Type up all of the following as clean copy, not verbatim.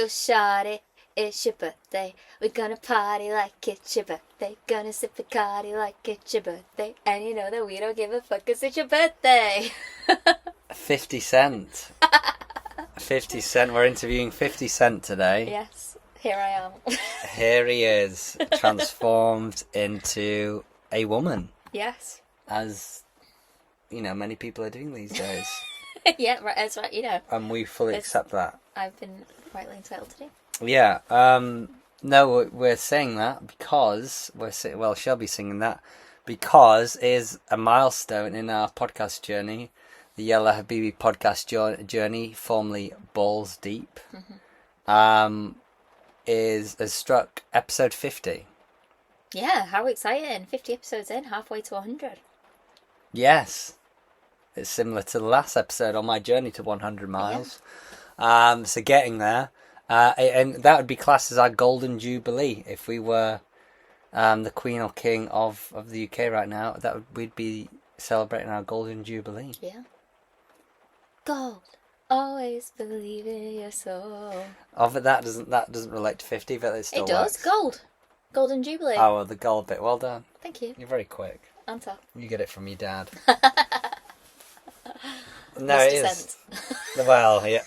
So shawty, it's your birthday. We're gonna party like it's your birthday. Gonna sip Bacardi like it's your birthday. And you know that we don't give a fuck 'cause it's your birthday. 50 Cent. 50 Cent. We're interviewing 50 Cent today. Yes, here I am. Here he is, transformed into a woman. Yes. As, many people are doing these days. Yeah, right, that's right, And we fully accept that. I've been rightly entitled to do. Yeah. No, we're saying that because Shelby's singing that because it is a milestone in our podcast journey. The Yalla Habibi podcast journey, formerly Balls Deep, has struck episode 50. Yeah, how exciting. 50 episodes in, halfway to 100. Yes. It's similar to the last episode on my journey to 100 miles. Yeah. So getting there. And that would be classed as our golden jubilee. If we were the Queen or King of the UK right now, we'd be celebrating our golden jubilee. Yeah. Gold. Always believe in your soul. Oh, but that doesn't relate to 50, but it still does. Works. Gold. Golden jubilee. Oh, well, the gold bit. Well done. Thank you. You're very quick. On top. You get it from your dad. No, Must it is. Well, yeah.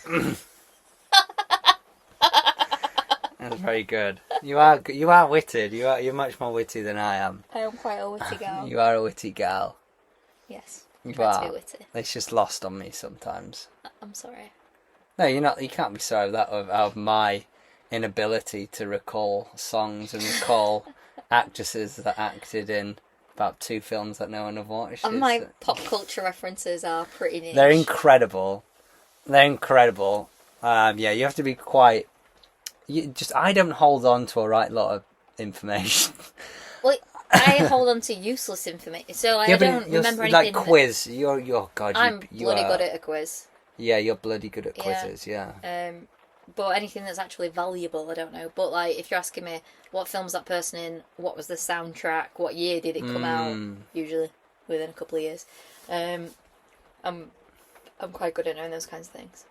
That's very good. You are witted. You're much more witty than I am. I am quite a witty gal. You are a witty gal. Yes. You try are. to be witty. It's just lost on me sometimes. I'm sorry. No, you're not. You can't be sorry out of my inability to recall songs and recall actresses that acted in about 2 films that no one have watched. And my pop culture references are pretty niche. They're incredible. Yeah, you have to be quite. I don't hold on to a right lot of information. Well, I hold on to useless information, so I don't remember anything. Like quiz, you're God. I'm bloody good at a quiz. Yeah, you're bloody good at quizzes. Yeah. But anything that's actually valuable, I don't know. But like, if you're asking me what film's that person in, what was the soundtrack, what year did it come out? Usually within a couple of years. I'm quite good at knowing those kinds of things.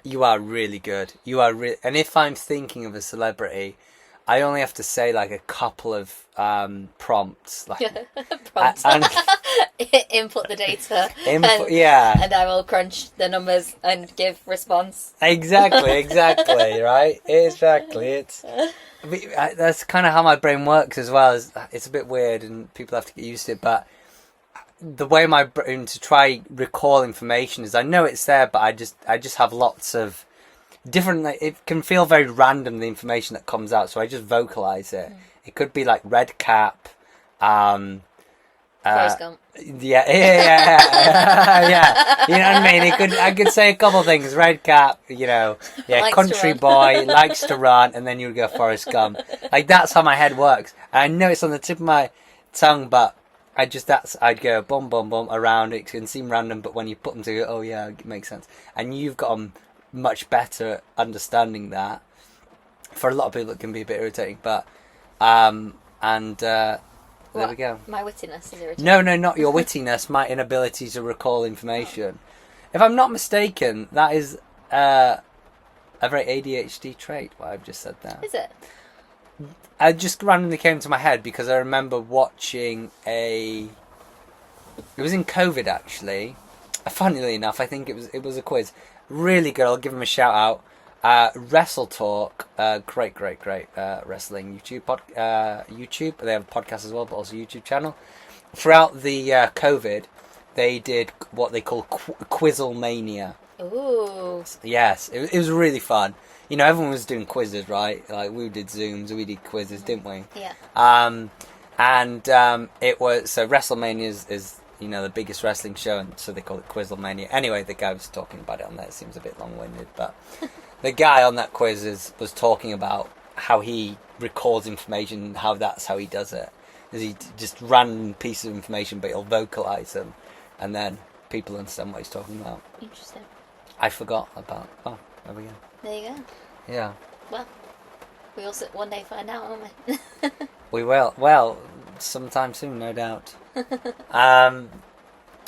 You are really good. And if I'm thinking of a celebrity, I only have to say like a couple of prompts. Like prompts. Input the data. And I will crunch the numbers and give response. Exactly, right? Exactly. That's kind of how my brain works as well. It's a bit weird and people have to get used to it, but the way my brain to try recall information is I know it's there, but I just have lots of different. It can feel very random, the information that comes out, so I just vocalize it. It could be like red cap. Forrest Gump. Yeah. You know what I mean? I could say a couple of things. Red cap, country boy, likes to run, and then you would go Forrest Gump. Like that's how my head works. I know it's on the tip of my tongue, but I'd go boom, boom, boom around. It can seem random, but when you put them together, oh yeah, it makes sense. And you've got much better at understanding that. For a lot of people, it can be a bit irritating, but there we go. My wittiness is irritating. No, not your wittiness. My inability to recall information. If I'm not mistaken, that is a very ADHD trait. What I've just said there. Is it? It just randomly came to my head because I remember watching it was in COVID actually. Funnily enough, I think it was a quiz. Really good. I'll give them a shout out. Wrestle Talk, great wrestling YouTube. They have a podcast as well, but also a YouTube channel. Throughout the COVID, they did what they call Quizzlemania. Ooh. Yes, it was really fun. Everyone was doing quizzes, right? Like we did Zooms, we did quizzes, didn't we? Yeah. It was so WrestleMania is the biggest wrestling show, and so they call it Quizzlemania. Anyway, the guy was talking about it on there. It seems a bit long-winded, but the guy on that quiz was talking about how he records information, how that's how he does it. Is he just random pieces of information, but he'll vocalize them, and then people understand what he's talking about. Interesting. I forgot about. Oh, there we go. There you go. Yeah. Well, we'll one day find out, won't we? We will. Well, sometime soon, no doubt.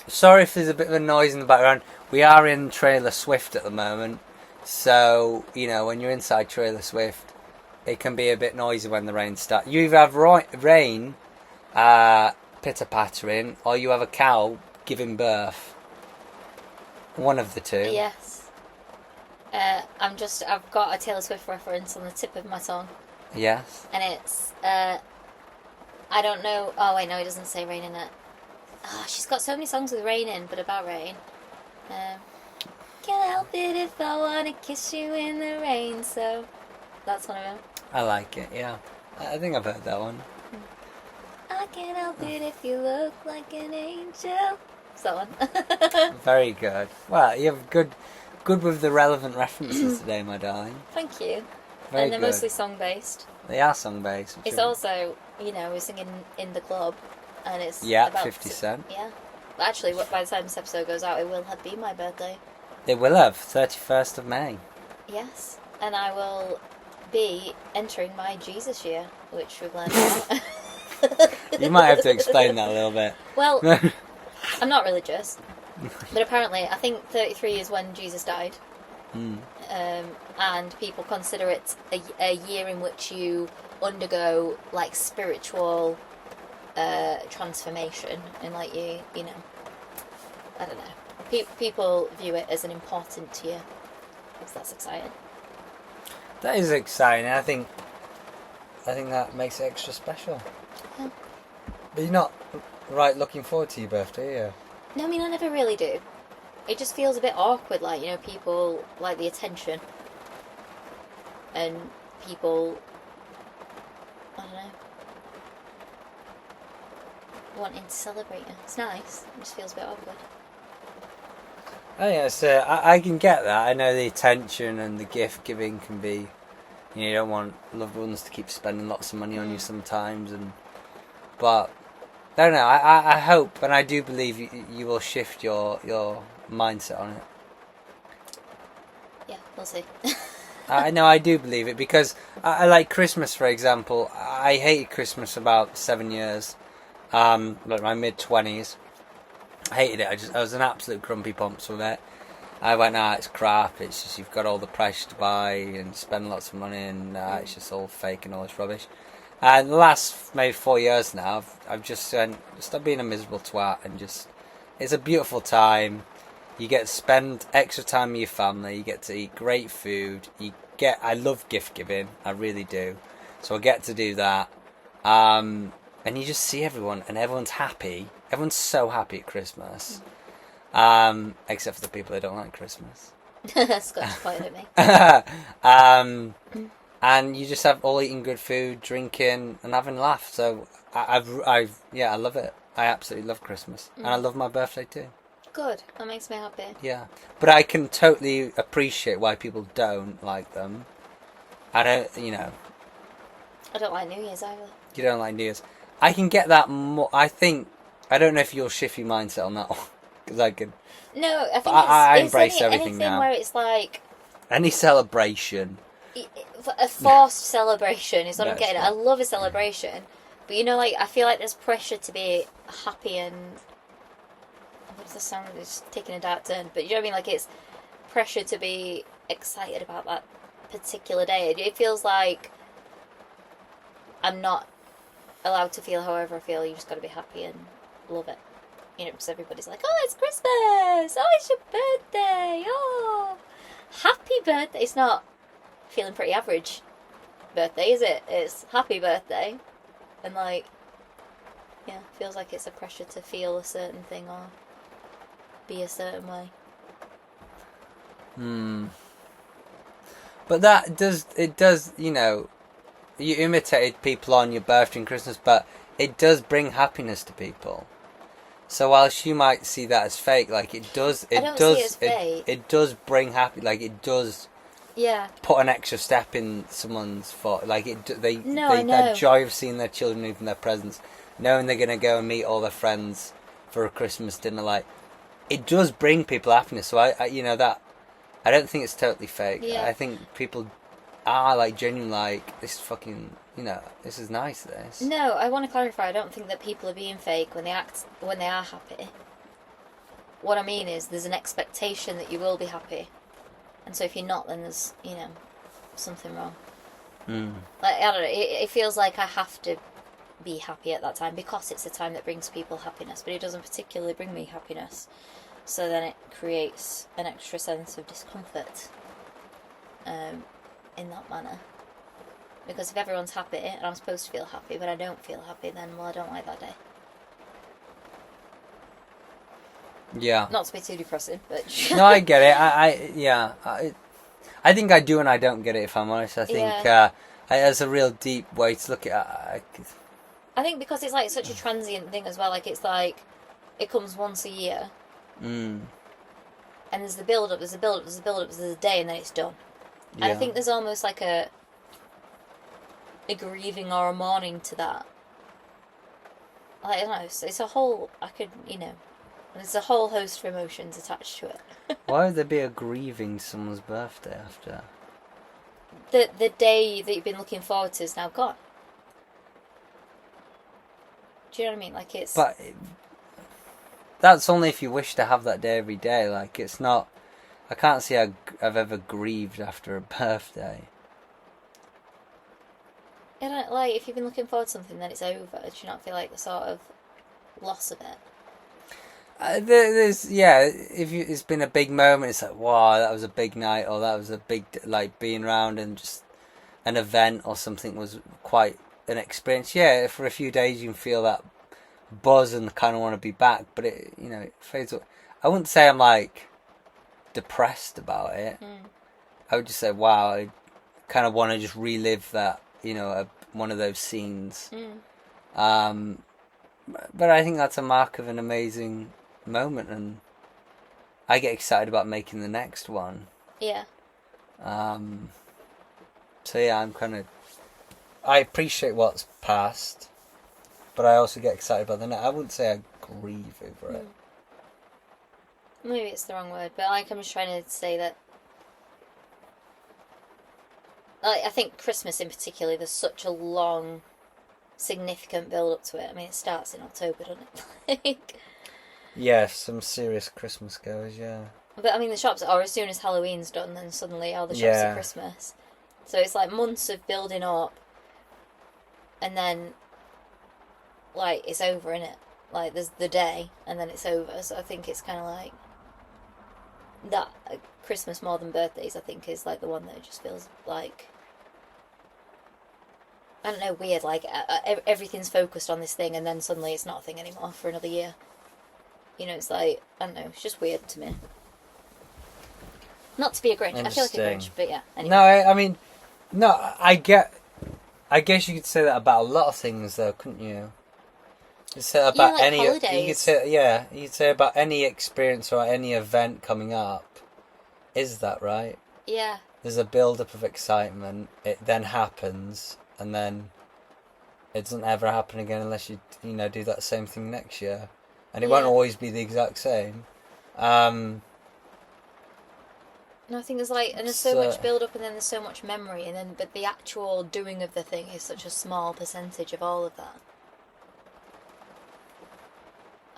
Sorry if there's a bit of a noise in the background. We are in Trailer Swift at the moment, So, you know, when you're inside Trailer Swift, it can be a bit noisy when the rain starts. You either have rain pitter-pattering, or you have a cow giving birth. One of the two. Yes. I've got a Taylor Swift reference on the tip of my tongue. Yes. And it's, I don't know. Oh, wait, no, it doesn't say rain in it. Oh, she's got so many songs with rain in, but about rain. Can't help it if I want to kiss you in the rain, so that's one of them. I like it, yeah. I think I've heard that one. I can't help it if you look like an angel. It's that one. Very good. Well, you have good with the relevant references today, my darling. Thank you. Very and they're good. mostly song-based. They are song-based. It's also, you know, we're singing in the club, and it's yeah, about 50 Cent. Yeah. Actually, by the time this episode goes out, it will have been my birthday. It will have, 31st of May. Yes, and I will be entering my Jesus year, which we've learned about. You might have to explain that a little bit. Well, I'm not religious, but apparently I think 33 is when Jesus died. And people consider it a year in which you undergo like spiritual transformation, and like you know, I don't know. People view it as an important year, because that's exciting. That is exciting. I think that makes it extra special. Yeah. But you're not looking forward to your birthday, are you? No, I mean, I never really do. It just feels a bit awkward, like, you know, people like the attention. And people, I don't know, wanting to celebrate you. It's nice. It just feels a bit awkward. Oh yeah, so I can get that. I know the attention and the gift giving can be, you know, you don't want loved ones to keep spending lots of money on you sometimes, but I don't know. I hope, and I do believe you will shift your mindset on it. Yeah, we'll see. I know, I do believe it, because I like Christmas, for example. I hated Christmas about 7 years, like my mid-20s. I hated it. I was an absolute grumpy pumps with it. I went, it's crap. It's just you've got all the pressure to buy and spend lots of money, and it's just all fake and all this rubbish. And the last maybe 4 years now, I've just stopped being a miserable twat, and just, it's a beautiful time. You get to spend extra time with your family. You get to eat great food. I love gift giving. I really do. So I get to do that. And you just see everyone, and everyone's happy. Everyone's so happy at Christmas. Except for the people that don't like Christmas. Scotch pointed at me. And you just have all eating good food, drinking, and having a laugh. So I love it. I absolutely love Christmas. And I love my birthday too. Good. That makes me happy. Yeah. But I can totally appreciate why people don't like them. I don't like New Year's either. You don't like New Year's. I can get that more. I don't know if you'll shift your mindset on that one. Because I can. No, I think I embrace everything anything now. Where it's like any celebration. A forced celebration is what I'm That's getting at. I love a celebration. But you know, like, I feel like there's pressure to be happy and... What's the sound? It's taking a dark turn. But you know what I mean? Like, it's pressure to be excited about that particular day. It feels like I'm not allowed to feel however I feel. You just got to be happy and love it. You know, because everybody's like, oh, it's Christmas! Oh, it's your birthday! Oh, happy birthday! It's not feeling pretty average birthday, is it? It's happy birthday. And, like, yeah, feels like it's a pressure to feel a certain thing or be a certain way. But it does, you know, you imitated people on your birthday and Christmas, but it does bring happiness to people. So whilst you might see that as fake, like it does bring it put an extra step in someone's foot. Like that joy of seeing their children open their presents, knowing they're gonna go and meet all their friends for a Christmas dinner. Like it does bring people happiness. So I don't think it's totally fake. Yeah. I think people are like genuine. Like this is fucking. You know, this is nice, this. No, I want to clarify. I don't think that people are being fake when they are happy. What I mean is there's an expectation that you will be happy. And so if you're not, then there's, something wrong. Like, I don't know, it feels like I have to be happy at that time because it's a time that brings people happiness, but it doesn't particularly bring me happiness. So then it creates an extra sense of discomfort in that manner. Because if everyone's happy and I'm supposed to feel happy, but I don't feel happy, then, well, I don't like that day. Yeah. Not to be too depressing, but... No, I get it. I think I do and I don't get it, if I'm honest. I think there's a real deep way to look at it. I think because it's like such a transient thing as well, like it's like it comes once a year. And there's the build-up, there's a day, and then it's done. And I think there's almost like a grieving or a mourning to that. Like, I don't know, it's a whole, there's a whole host of emotions attached to it. Why would there be a grieving someone's birthday after? The day that you've been looking forward to is now gone. Do you know what I mean? Like, it's... But that's only if you wish to have that day every day. Like, it's not... I can't see I've ever grieved after a birthday. I don't, like, if you've been looking forward to something, then it's over. Do you not feel like the sort of loss of it? It's been a big moment, it's like, wow, that was a big night, or that was a big, like, being around and just an event or something was quite an experience. Yeah, for a few days you can feel that buzz and kind of want to be back, but it fades away. I wouldn't say I'm, like, depressed about it. I would just say, wow, I kind of want to just relive that, one of those scenes. But I think that's a mark of an amazing moment, and I get excited about making the next one. Yeah. So yeah, I appreciate what's past, but I also get excited about the next. I wouldn't say I grieve over it. Maybe it's the wrong word, but I'm just trying to say that, I think Christmas in particular, there's such a long, significant build up to it. I mean, it starts in October, doesn't it? Yeah, some serious Christmas goers, yeah. But I mean, the shops are, as soon as Halloween's done, then suddenly all the shops are Christmas. So it's like months of building up, and then, like, it's over, innit? Like, there's the day, and then it's over. So I think it's kind of like that. Christmas more than birthdays, I think, is like the one that just feels like, I don't know, weird. Like everything's focused on this thing, and then suddenly it's not a thing anymore for another year. It's like, I don't know. It's just weird to me. Not to be a Grinch. I feel like a Grinch, but yeah. Anyway. No, I mean, no, I guess you could say that about a lot of things, though, couldn't you? You could say that about any. Holidays. You could say about any experience or any event coming up. Is that right? Yeah. There's a build-up of excitement. It then happens, and then it doesn't ever happen again unless you do that same thing next year, and it won't always be the exact same. No, I think there's so much build-up, and then there's so much memory, but the actual doing of the thing is such a small percentage of all of that.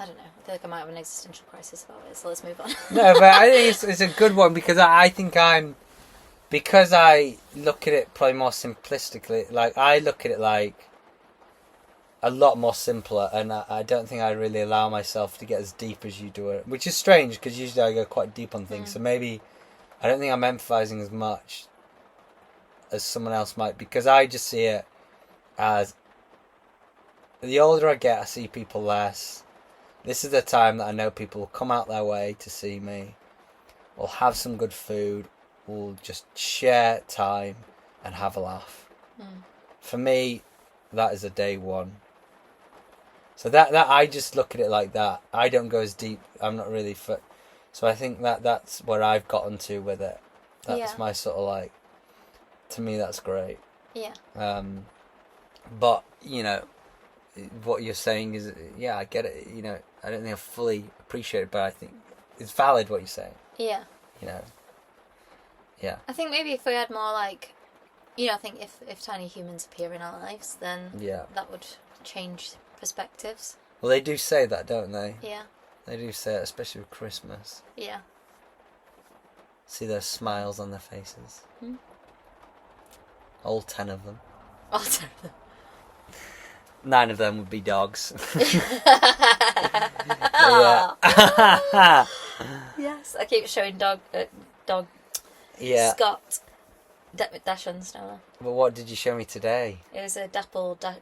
I don't know. I feel like I might have an existential crisis about it, so let's move on. No, but I think it's a good one because I think because I look at it probably more simplistically. Like, I look at it like a lot more simpler, and I don't think I really allow myself to get as deep as you do it, which is strange because usually I go quite deep on things. So maybe I don't think I'm emphasizing as much as someone else might, because I just see it as the older I get, I see people less. This is the time that I know people will come out their way to see me. We'll have some good food. We'll just share time and have a laugh. For me, that is a day one. So that I just look at it like that. I don't go as deep. I'm not really fit. So I think that's where I've gotten to with it. That's my sort of like, to me that's great. Yeah. But, what you're saying is, I get it. I don't think I fully appreciate it, but I think it's valid what you're saying. Yeah. Yeah. I think maybe if we had more like, I think if tiny humans appear in our lives, then that would change perspectives. Well, they do say that, don't they? Yeah. They do say it, especially with Christmas. Yeah. See those smiles on their faces. Hmm? All 10 of them. All 10 of them. 9 of them would be dogs. Yeah. Yes, I keep showing dog Yeah. Scott Dachshunds now. But what did you show me today? It was a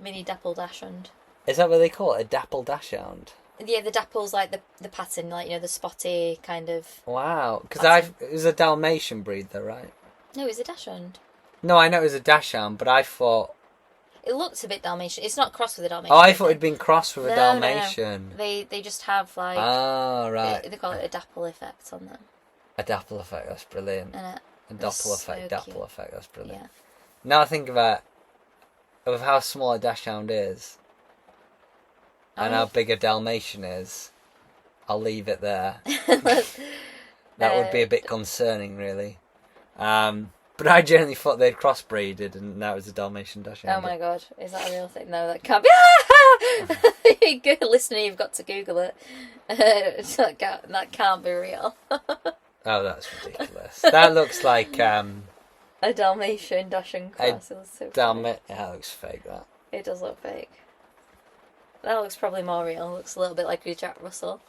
mini dapple dachshund. Is that what they call it? A dapple dachshund? Yeah, the dapple's like the pattern, like, you know, the spotty kind of. Wow. Because it was a Dalmatian breed though, right? No, it was a dachshund. No, I know it was a dachshund, but I thought... It looked a bit Dalmatian. It's not crossed with a Dalmatian. Oh, I thought it'd been crossed with a No. Dalmatian. They just have like... Oh, right. They call it a dapple effect on them. A dapple effect, that's brilliant. And A dapple effect, so dapple cute. effect, that's brilliant. Yeah. Now I think about of how small a dachshund is and how big a Dalmatian is, I'll leave it there. That would be a bit concerning, really. But I generally thought they'd crossbreeded, and now it's a Dalmatian dachshund. Oh my god, is that a real thing? No, that can't be. Good listener, you've got to Google it. That can't be real. Oh, that's ridiculous. That looks like A Dalmatian Dachshund cross. It was so funny. Yeah, that looks fake. That. It does look fake. That looks probably more real. It looks a little bit like your Jack Russell.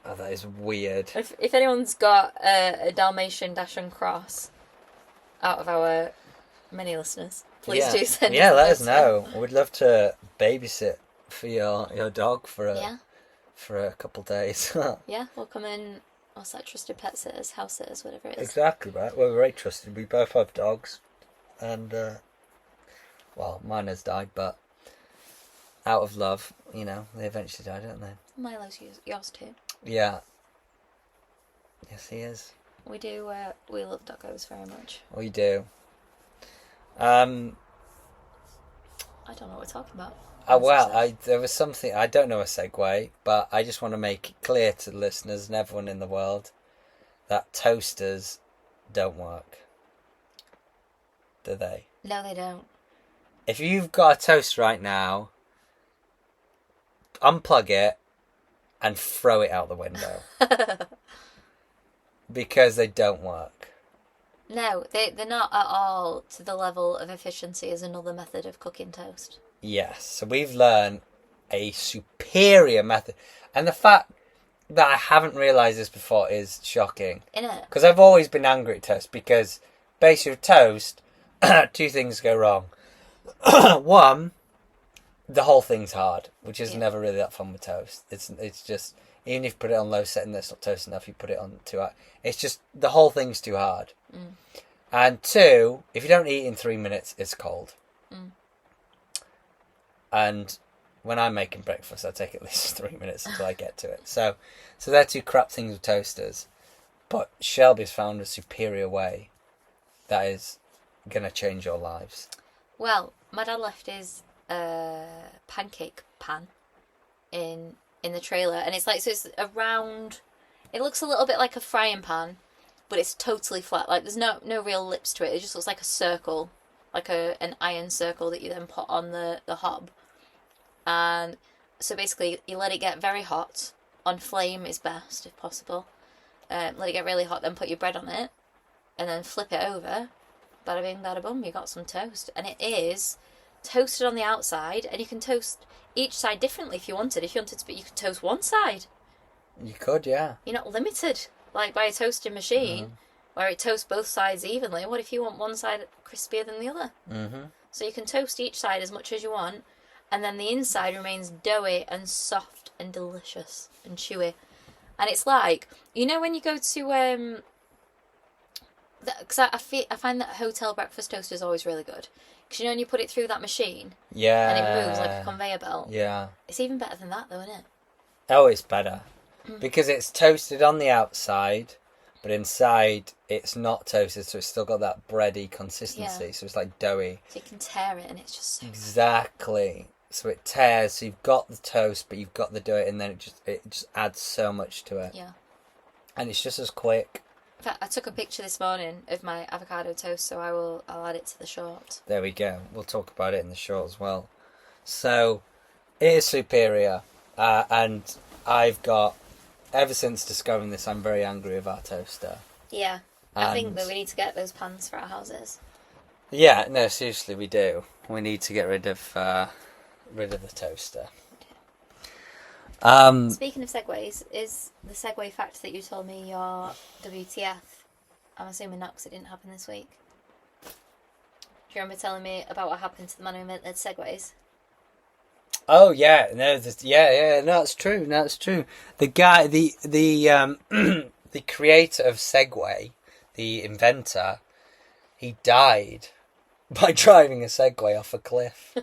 Oh, that is weird. If anyone's got a Dalmatian Dachshund cross out of our many listeners, please do send us. Yeah, let us those. know. We'd love to babysit for your dog for a couple days. Yeah, we'll come in. What's that? Trusted pet sitters, house sitters, whatever it is. Exactly right. Well, we're very trusted. We both have dogs, and well, mine has died, but out of love, you know, they eventually die, don't they? Milo's yours too. Yeah. Yes, he is. We do. We love doggos very much. We do. I don't know what we're talking about. There was something, I don't know a segue, but I just want to make it clear to the listeners and everyone in the world that toasters don't work. Do they? No, they don't. If you've got a toaster right now, unplug it and throw it out the window. Because they don't work. No, they're not at all to the level of efficiency as another method of cooking toast. Yes, so we've learned a superior method. And the fact that I haven't realised this before is shocking. Innit? Because I've always been angry at toast, because basically with toast, 2 things go wrong. One, the whole thing's hard, which is never really that fun with toast. It's just, even if you put it on low setting, that's not toast enough, you put it on too high. It's just, the whole thing's too hard. And 2, if you don't eat in 3 minutes, it's cold. And when I'm making breakfast, I take at least 3 minutes until I get to it. So they're 2 crap things with toasters. But Shelby's found a superior way that is going to change your lives. Well, my dad left his pancake pan in the trailer, and it's like, so it's a round. It looks a little bit like a frying pan, but it's totally flat. Like, there's no real lips to it. It just looks like a circle, like an iron circle that you then put on the hob. And so basically, you let it get very hot. On flame is best, if possible. Let it get really hot, then put your bread on it, and then flip it over. Bada bing, bada bum, you got some toast. And it is toasted on the outside, and you can toast each side differently if you wanted. If you wanted to, but you could toast one side. You could, yeah. You're not limited, like by a toasting machine, where it toasts both sides evenly. What if you want one side crispier than the other? So you can toast each side as much as you want, and then the inside remains doughy and soft and delicious and chewy. And it's like, you know, when you go to because I find that hotel breakfast toast is always really good. Because, you know, when you put it through that machine, Yeah. and it moves like a conveyor belt. Yeah. It's even better than that, though, isn't it? Oh, it's better. Because it's toasted on the outside, but inside it's not toasted, so it's still got that bready consistency. Yeah. So it's like doughy. So you can tear it, and it's just so Exactly. So it tears, so you've got the toast, but you've got the dough, and then it just adds so much to it. Yeah. And it's just as quick. In fact, I took a picture this morning of my avocado toast, so I'll add it to the short. There we go. We'll talk about it in the short as well. So, it is superior. And I've got, ever since discovering this, I'm very angry with our toaster. Yeah. I think And- that we need to get those pans for our houses. Yeah, no, seriously, we do. We need to get rid of the toaster. Speaking of segues, is the segue fact that you told me your WTF? I'm assuming not, because it didn't happen this week. Do you remember telling me about what happened to the man who invented segues? Oh yeah, no, no, that's true. No, that's true. The guy, the the creator of Segway, the inventor, he died by driving a Segway off a cliff.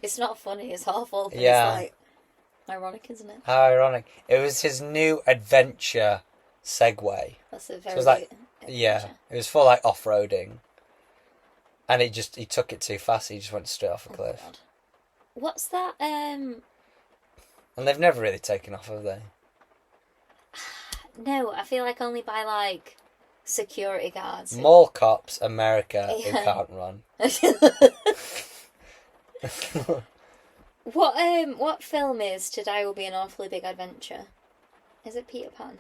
It's not funny, it's awful, but Yeah. it's like ironic, isn't it? How ironic! It was his new adventure Segway. That's a So very it was like, adventure. yeah, it was for like off-roading, and he took it too fast. He just went straight off a Oh, cliff. God. What's that? And they've never really taken off, have they? No, I feel like only by like security guards. Mall cops, America, who Yeah. can't run. What film is Today Will Be an Awfully Big Adventure? Is it Peter Pan?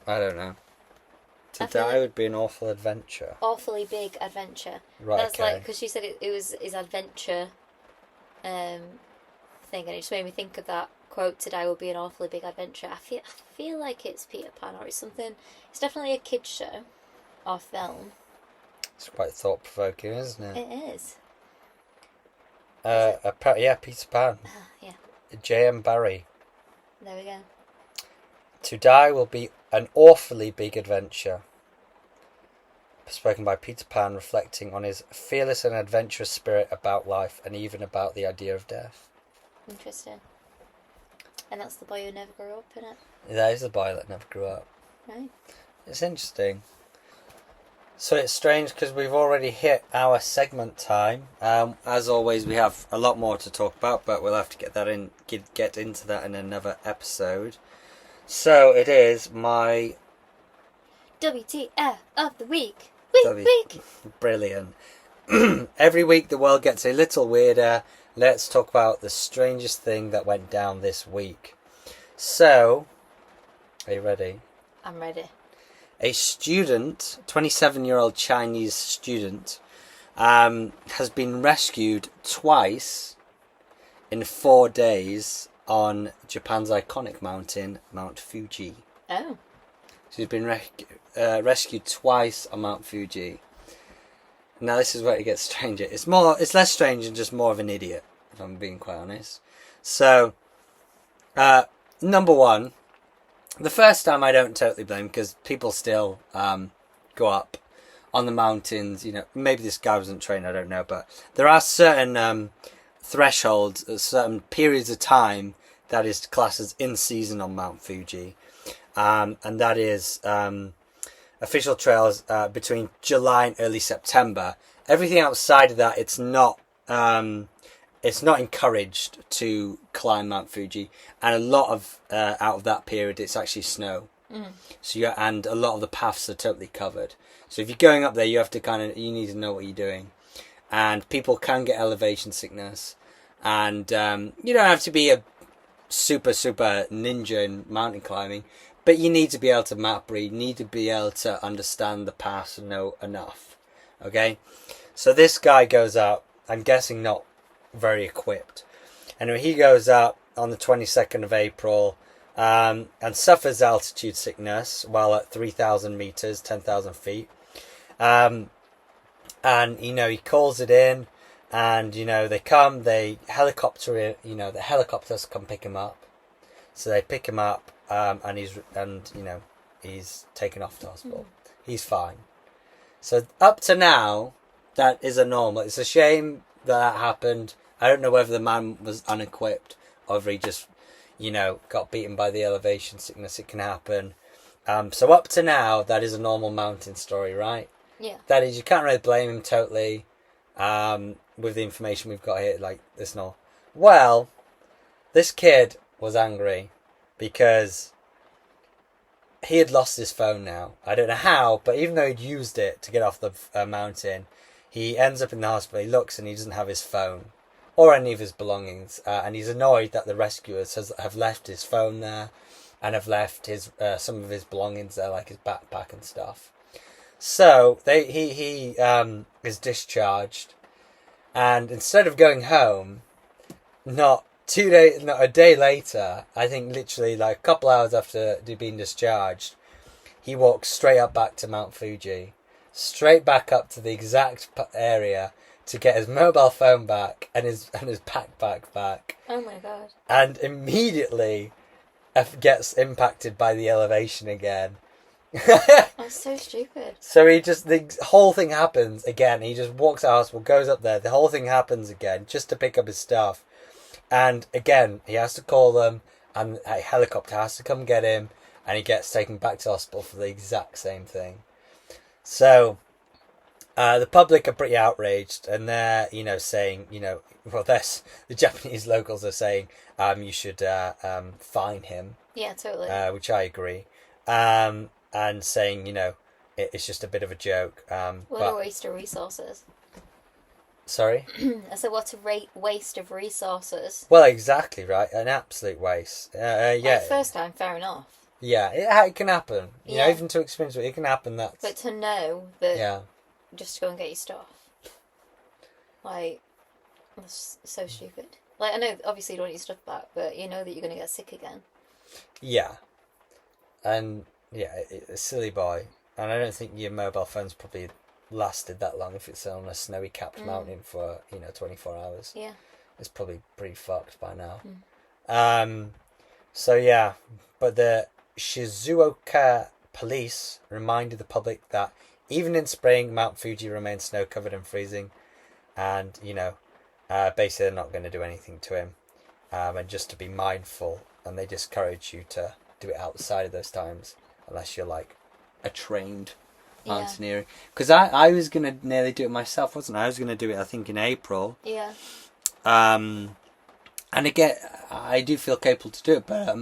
I don't know. To I feel die like- would be an awful adventure. Awfully Big Adventure. Right, That's okay. like, because she said it was his adventure thing, and it just made me think of that quote, Today Will Be an Awfully Big Adventure. I feel like it's Peter Pan, or it's something. It's definitely a kid's show or film. It's quite thought-provoking, isn't it? It is. Yeah, Peter Pan. Yeah, J.M. Barrie. there we go. To die will be an awfully big adventure. Spoken by Peter Pan, reflecting on his fearless and adventurous spirit about life and even about the idea of death. Interesting. And that's the boy who never grew up, in it, That is the boy that never grew up. right? It's interesting. So it's strange because we've already hit our segment time. As always, we have a lot more to talk about, but we'll have to get into that in another episode. So it is my WTF of the week. Week. Brilliant. Every week the world gets a little weirder. Let's talk about the strangest thing that went down this week. So, are you ready? I'm ready. A student, 27-year-old Chinese student, has been rescued twice in 4 days on Japan's iconic mountain, Mount Fuji. Oh. So he's been rescued twice on Mount Fuji. Now this is where it gets stranger. It's less strange and just more of an idiot, if I'm being quite honest. So, number one, the first time I don't totally blame, because people still go up on the mountains. You know, maybe this guy wasn't trained, I don't know, but there are certain thresholds, certain periods of time that is classed as in season on Mount Fuji, and that is official trails between July and early September. Everything outside of that, it's not encouraged to climb Mount Fuji, and a lot of out of that period, it's actually snow. So and a lot of the paths are totally covered. So if you're going up there, you have to you need to know what you're doing, and people can get elevation sickness, and you don't have to be a super ninja in mountain climbing, but you need to be able to map read, you need to be able to understand the paths and know enough. Okay, so this guy goes up, I'm guessing not very equipped. Anyway, he goes up on the 22nd of April and suffers altitude sickness while at 3,000 meters, 10,000 feet. And, he calls it in, and, they helicopter it, the helicopters come pick him up. So they pick him up, and he's taken off to hospital. He's fine. So up to now, that is a normal. It's a shame that happened. I don't know whether the man was unequipped or if he just, got beaten by the elevation sickness. It can happen. So up to now, that is a normal mountain story, right? Yeah. That is, you can't really blame him totally with the information we've got here, like this and all. Well, this kid was angry because he had lost his phone now. I don't know how, but even though he'd used it to get off the mountain, he ends up in the hospital. He looks and he doesn't have his phone or any of his belongings, and he's annoyed that the rescuers have left his phone there, and have left his some of his belongings there, like his backpack and stuff. So he is discharged, and instead of going home, not a day later, I think literally like a couple hours after being discharged, he walks straight up back to Mount Fuji, straight back up to the exact area to get his mobile phone back and his backpack back. Oh my god. And immediately gets impacted by the elevation again. That's so stupid. So the whole thing happens again. He just walks out of hospital, goes up there. The whole thing happens again just to pick up his stuff. And again, he has to call them, and a helicopter has to come get him, and he gets taken back to hospital for the exact same thing. So the public are pretty outraged, and they're, saying, the Japanese locals are saying, you should fine him. Yeah, totally. Which I agree. And saying, it's just a bit of a joke. What a waste of resources. Sorry? I said, what a waste of resources. Well, exactly, right? An absolute waste. Yeah. Like, first time, fair enough. Yeah, it can happen. You know, even to experience it can happen. But to know that just to go and get your stuff. Like, that's so stupid. Like, I know, obviously you don't want your stuff back, but you know that you're going to get sick again. Yeah. And, a silly boy. And I don't think your mobile phone's probably lasted that long if it's on a snowy capped mountain for 24 hours. Yeah, it's probably pretty fucked by now. But the Shizuoka police reminded the public that even in spring Mount Fuji remains snow covered and freezing, and basically they're not going to do anything to him, and just to be mindful, and they discourage you to do it outside of those times unless you're like a trained mountaineering. Because I was going to nearly do it myself, wasn't I? I was going to do it, I think, in April. Yeah. And again, I do feel capable to do it, but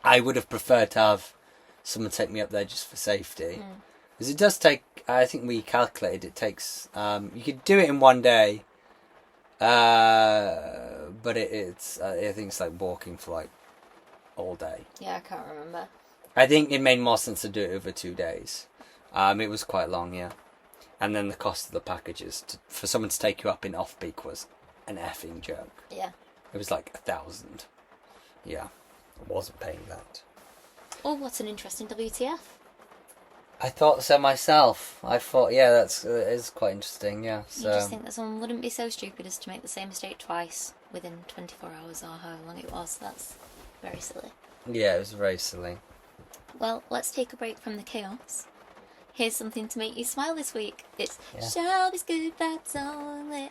I would have preferred to have someone take me up there just for safety. Because it does take, I think we calculated, it takes, you could do it in one day, but it's I think it's like walking for like all day. Yeah, I can't remember. I think it made more sense to do it over 2 days. It was quite long, yeah. And then the cost of the packages for someone to take you up in off-peak was an effing joke. Yeah. It was like 1,000. Yeah. I wasn't paying that. Oh, what an interesting WTF. I thought so myself. I thought, that is quite interesting, yeah. So. You just think that someone wouldn't be so stupid as to make the same mistake twice within 24 hours or however long it was. That's very silly. Yeah, it was very silly. Well, let's take a break from the chaos. Here's something to make you smile this week. It's Shelby's Good Vibes Only.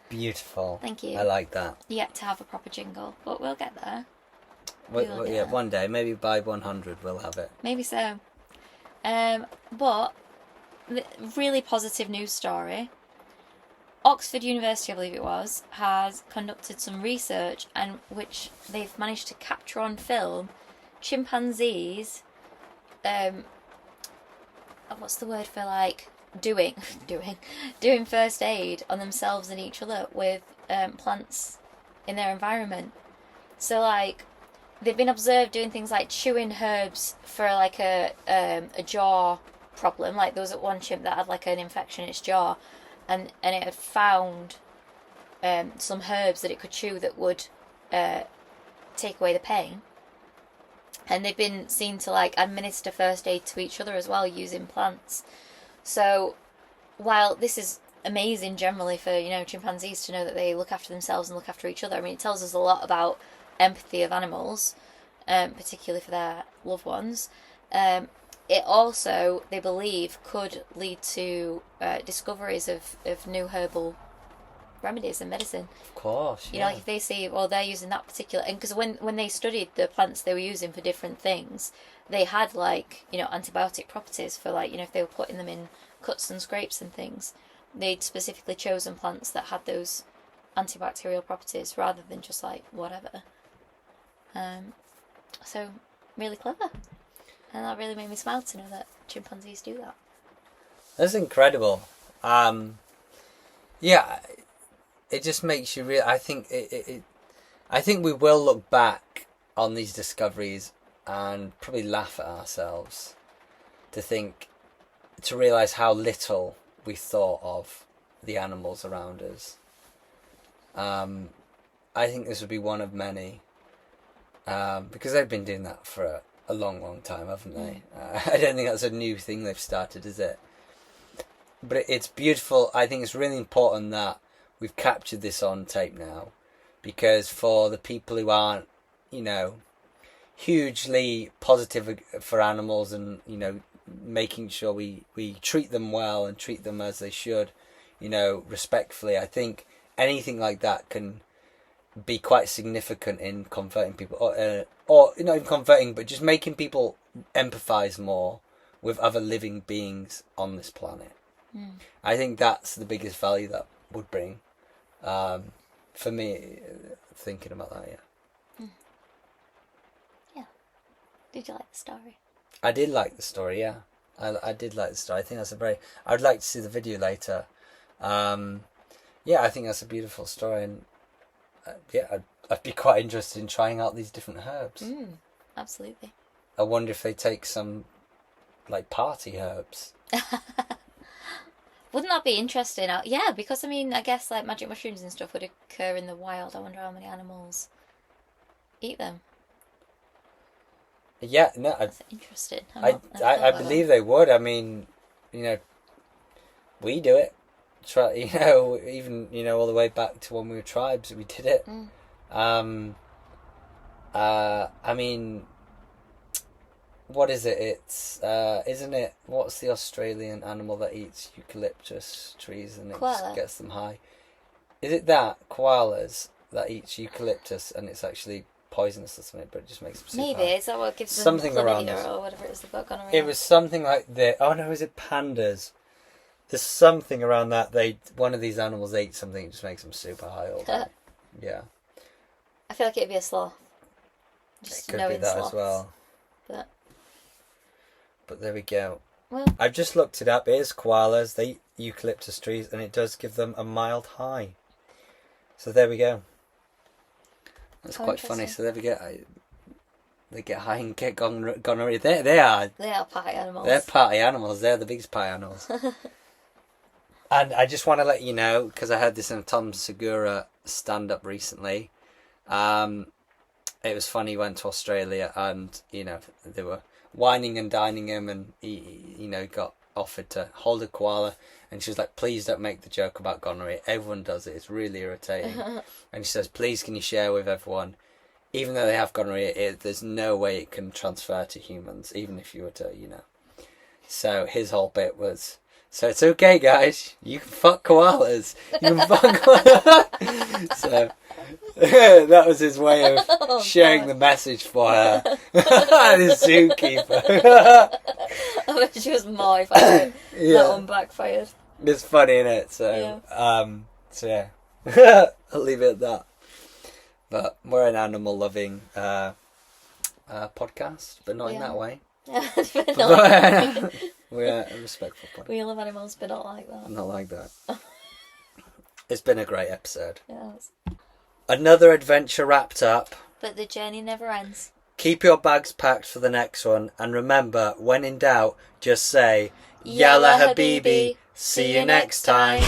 Beautiful. Thank you. I like that. Yet to have a proper jingle, but we'll get there. One day. Maybe by 100 we'll have it. Maybe so. But, really positive news story. Oxford University, I believe it was, has conducted some research and which they've managed to capture on film chimpanzees, what's the word for like doing first aid on themselves and each other with plants in their environment. So like they've been observed doing things like chewing herbs for like a jaw problem. Like there was one chimp that had like an infection in its jaw, and it had found some herbs that it could chew that would take away the pain. And they've been seen to like administer first aid to each other as well using plants. So while this is amazing generally for chimpanzees to know that they look after themselves and look after each other, I mean it tells us a lot about empathy of animals, particularly for their loved ones. It also, they believe, could lead to discoveries of new herbal remedies and medicine. Of course, like if they see, well, they're using that particular, and because when they studied the plants they were using for different things, they had like antibiotic properties for like if they were putting them in cuts and scrapes and things, they'd specifically chosen plants that had those antibacterial properties rather than just like whatever. So really clever, and that really made me smile to know that chimpanzees do that. That's incredible. It just makes you real. I think I think we will look back on these discoveries and probably laugh at ourselves to realise how little we thought of the animals around us. I think this would be one of many, because they've been doing that for a long, long time, haven't they? I don't think that's a new thing they've started, is it? But it's beautiful. I think it's really important that we've captured this on tape now, because for the people who aren't, hugely positive for animals and, making sure we treat them well and treat them as they should, respectfully, I think anything like that can be quite significant in converting people, or not even converting, but just making people empathise more with other living beings on this planet. I think that's the biggest value that would bring, for me, thinking about that. Yeah. Did you like the story? I did like the story. Yeah, I did like the story. I think that's I'd like to see the video later. Yeah, I think that's a beautiful story, and I'd be quite interested in trying out these different herbs. Absolutely. I wonder if they take some, party herbs. Wouldn't that be interesting? Yeah, because I guess magic mushrooms and stuff would occur in the wild. I wonder how many animals eat them. Yeah, no, that's interesting. I believe they would. We do it. Try, even all the way back to when we were tribes, we did it. What is it? It's isn't it? What's the Australian animal that eats eucalyptus trees and it just gets them high? Is it that koalas that eats eucalyptus and it's actually poisonous or something, but it just makes them super Maybe high? is that what gives them something around chlamydia or whatever it is they've got gonorrhea? It was something like is it pandas? There's something around that. One of these animals ate something that just makes them super high all day. Yeah. I feel like it'd be a sloth. Just it could be that sloths. as well. But there we go. Well, I've just looked it up. It is koalas. They eat eucalyptus trees, and it does give them a mild high. So there we go. That's quite funny. So there we go. They get high and get gonorrhea. They are party animals. They're party animals. They're the biggest party animals. And I just want to let you know, because I heard this in a Tom Segura stand-up recently. It was funny. He went to Australia, and they were whining and dining him, and he got offered to hold a koala, and she was like, please don't make the joke about gonorrhea, everyone does it, it's really irritating. And she says, please can you share with everyone, even though they have gonorrhea, there's no way it can transfer to humans, even if you were to so his whole bit was, so it's okay guys, you can fuck koalas, you can fuck koalas. So that was his way of sharing the message for her. The zookeeper. I bet she was mortified. That one backfired. It's funny, innit? So, yeah. I'll leave it at that. But we're an animal-loving podcast, but not in that way. We're a respectful podcast. We love animals, but not like that. Not like that. It's been a great episode. Yes. Another adventure wrapped up. But the journey never ends. Keep your bags packed for the next one. And remember, when in doubt, just say, Yalla Habibi. See you next time.